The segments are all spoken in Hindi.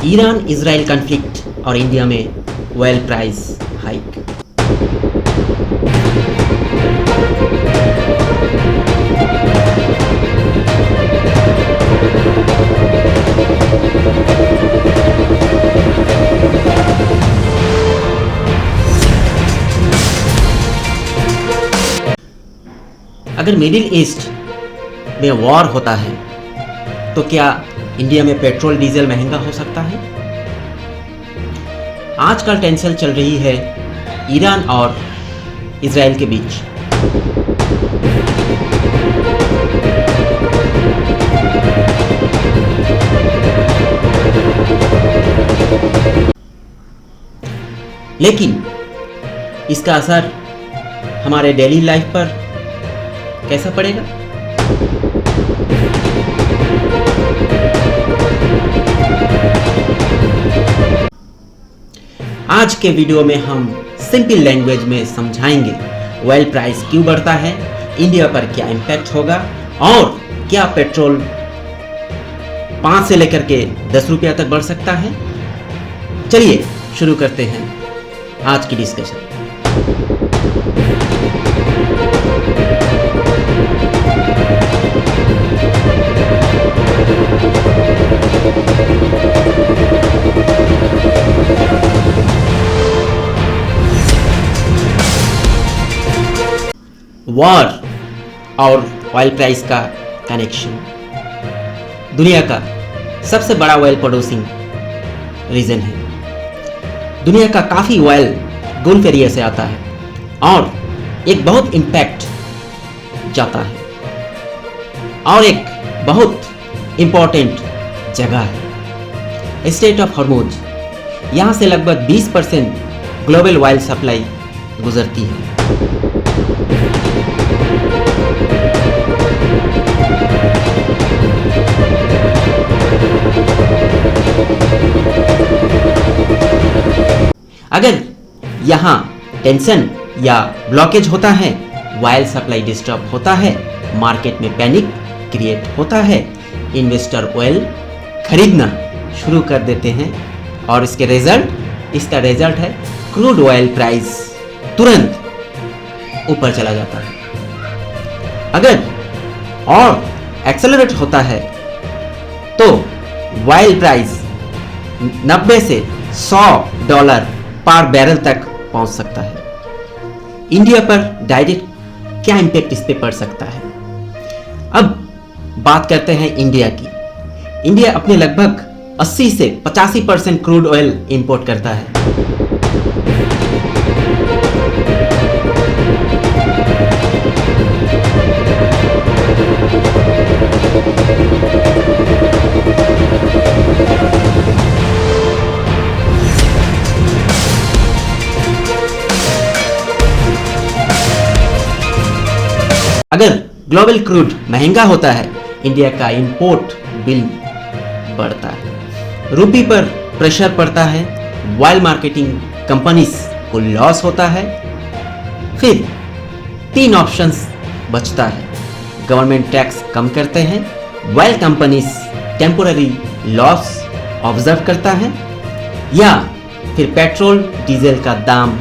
ईरान इजराइल कॉन्फ्लिक्ट और इंडिया में ऑयल प्राइस हाइक। अगर मिडिल ईस्ट में वॉर होता है तो क्या इंडिया में पेट्रोल डीजल महंगा हो सकता है? आजकल टेंशन चल रही है ईरान और इजराइल के बीच। लेकिन इसका असर हमारे डेली लाइफ पर कैसा पड़ेगा? आज के वीडियो में हम सिंपल लैंग्वेज में समझाएंगे ऑयल प्राइस क्यों बढ़ता है, इंडिया पर क्या इम्पैक्ट होगा और क्या पेट्रोल 5 से लेकर के 10 रुपया तक बढ़ सकता है। चलिए शुरू करते हैं आज की डिस्कशन। वॉर और ऑयल प्राइस का कनेक्शन। दुनिया का सबसे बड़ा ऑयल प्रोड्यूसिंग रीजन है। दुनिया का काफ़ी ऑयल गल्फ एरिया से आता है और एक बहुत इम्पैक्ट जाता है और एक बहुत इम्पोर्टेंट जगह है स्ट्रेट ऑफ हॉर्मुज। यहाँ से लगभग 20% ग्लोबल ऑयल सप्लाई गुजरती है। अगर यहाँ टेंशन या ब्लॉकेज होता है, ऑयल सप्लाई डिस्टर्ब होता है, मार्केट में पैनिक क्रिएट होता है, इन्वेस्टर ऑयल खरीदना शुरू कर देते हैं और इसका रिजल्ट है क्रूड ऑयल प्राइस तुरंत ऊपर चला जाता है। अगर और एक्सेलरेट होता है तो ऑयल प्राइस 90 से $100 पर बैरल तक पहुंच सकता है। इंडिया पर डायरेक्ट क्या इम्पैक्ट इस पे पड़ सकता है? अब बात करते हैं इंडिया की। इंडिया अपने लगभग 80 से 85% क्रूड ऑयल इंपोर्ट करता है। अगर ग्लोबल क्रूड महंगा होता है, इंडिया का इंपोर्ट बिल बढ़ता है, रुपये पर प्रेशर पड़ता है, ऑयल मार्केटिंग कंपनीज को लॉस होता है। फिर 3 ऑप्शंस बचता है। गवर्नमेंट टैक्स कम करते हैं, oil companies temporary loss observe करता है, या फिर पेट्रोल डीजल का दाम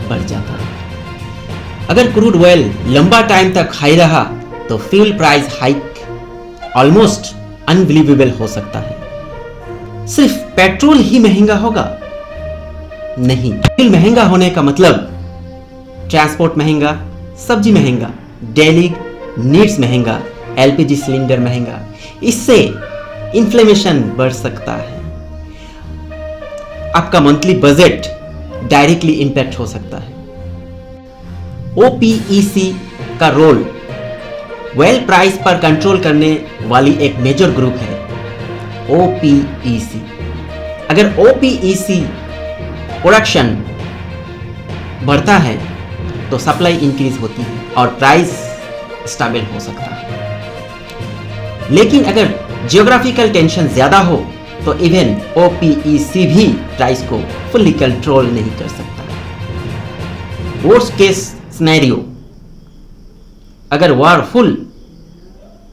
बढ़ जाता है। अगर क्रूड ऑयल लंबा टाइम तक हाई रहा तो fuel price hike almost unbelievable हो सकता है। सिर्फ पेट्रोल ही महंगा होगा? नहीं, फ्यूल महंगा होने का मतलब ट्रांसपोर्ट महंगा, सब्जी महंगा, डेली नीड्स महंगा, एलपीजी सिलेंडर महंगा। इससे इन्फ्लेमेशन बढ़ सकता है। आपका मंथली बजट डायरेक्टली इंपैक्ट हो सकता है। ओपीईसी का रोल ऑयल प्राइस पर कंट्रोल करने वाली एक मेजर ग्रुप है, ओपीईसी। अगर ओपीईसी प्रोडक्शन बढ़ता है तो सप्लाई इंक्रीज होती है और प्राइस स्टेबल हो सकता है। लेकिन अगर जियोग्राफिकल टेंशन ज़्यादा हो तो इवन OPEC भी प्राइस को फुल्ली कंट्रोल नहीं कर सकता। वर्स्ट केस सिनेरियो, अगर वॉर फुल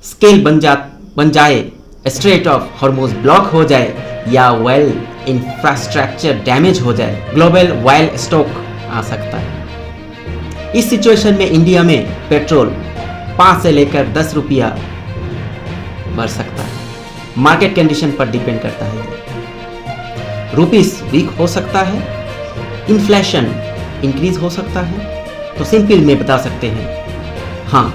स्केल बन जाए, स्ट्रेट ऑफ हॉर्मुज ब्लॉक हो जाए या ऑयल इंफ्रास्ट्रक्चर डैमेज हो जाए, ग्लोबल ऑयल स्टॉक आ सकता है। इस सिचुएशन में इंडिया में पेट्रोल 5 से लेकर 10 रुपया बढ़ सकता है। मार्केट कंडीशन पर डिपेंड करता है। रुपीस वीक हो सकता है, इन्फ्लेशन इंक्रीज हो सकता है। तो सिंपल में बता सकते हैं, हाँ,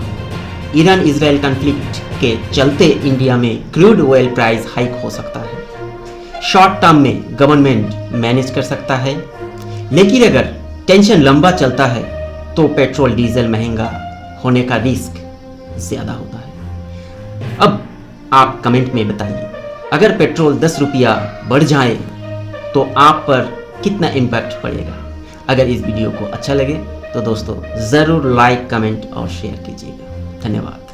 ईरान इजराइल कॉन्फ्लिक्ट के चलते इंडिया में क्रूड ऑयल प्राइस हाइक हो सकता है। शॉर्ट टर्म में गवर्नमेंट मैनेज कर सकता है, लेकिन अगर टेंशन लंबा चलता है तो पेट्रोल डीजल महंगा होने का रिस्क ज़्यादा होता है। अब आप कमेंट में बताइए, अगर पेट्रोल 10 रुपया बढ़ जाए तो आप पर कितना इम्पैक्ट पड़ेगा। अगर इस वीडियो को अच्छा लगे तो दोस्तों ज़रूर लाइक, कमेंट और शेयर कीजिएगा। धन्यवाद।